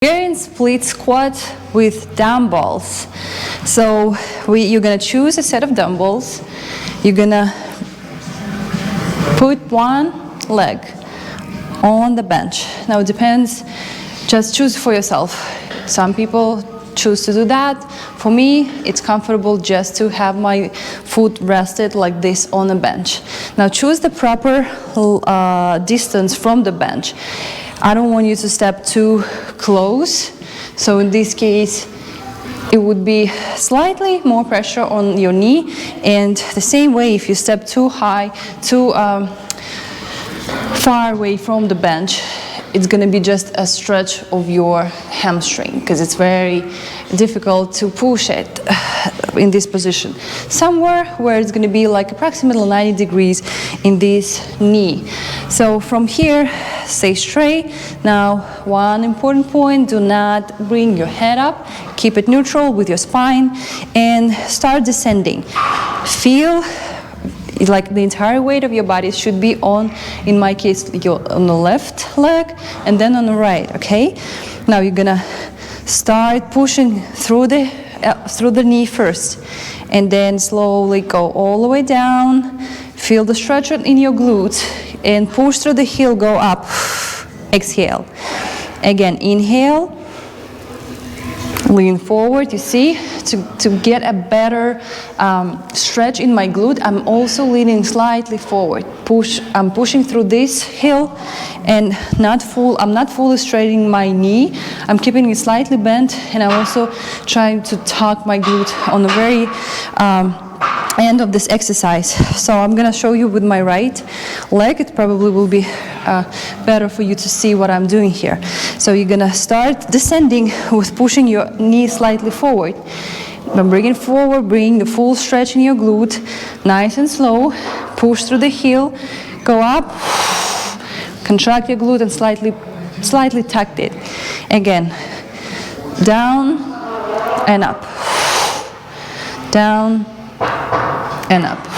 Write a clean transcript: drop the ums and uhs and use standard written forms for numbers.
Bulgarian split squat with dumbbells. So you're gonna choose a set of dumbbells. You're gonna put one leg on the bench. Now it depends, just choose for yourself. Some people choose to do that. For me, it's comfortable just to have my foot rested like this on the bench. Now choose the proper distance from the bench. I don't want you to step too close. So in this case, it would be slightly more pressure on your knee. And the same way, if you step too high, too far away from the bench, it's going to be just a stretch of your hamstring because it's very difficult to push it in this position. Somewhere where it's going to be like approximately 90 degrees in this knee. So from here, stay straight. Now, one important point, do not bring your head up. Keep it neutral with your spine and start descending. Feel like the entire weight of your body should be on, in my case, on the left leg and then on the right, okay? Now you're gonna start pushing through the knee first and then slowly go all the way down. Feel the stretch in your glutes and push through the heel, go up. Exhale. Again, inhale. Lean forward, you see, to get a better stretch in my glute, I'm also leaning slightly forward. I'm pushing through this heel and I'm not fully straightening my knee. I'm keeping it slightly bent and I'm also trying to tuck my glute on the very end of this exercise. So I'm gonna show you with my right leg. It probably will be better for you to see what I'm doing here. So you're gonna start descending with pushing your knee slightly forward. Bring it forward, bring the full stretch in your glute, nice and slow. Push through the heel, go up, contract your glute and slightly tuck it. Again, down and up, down and up.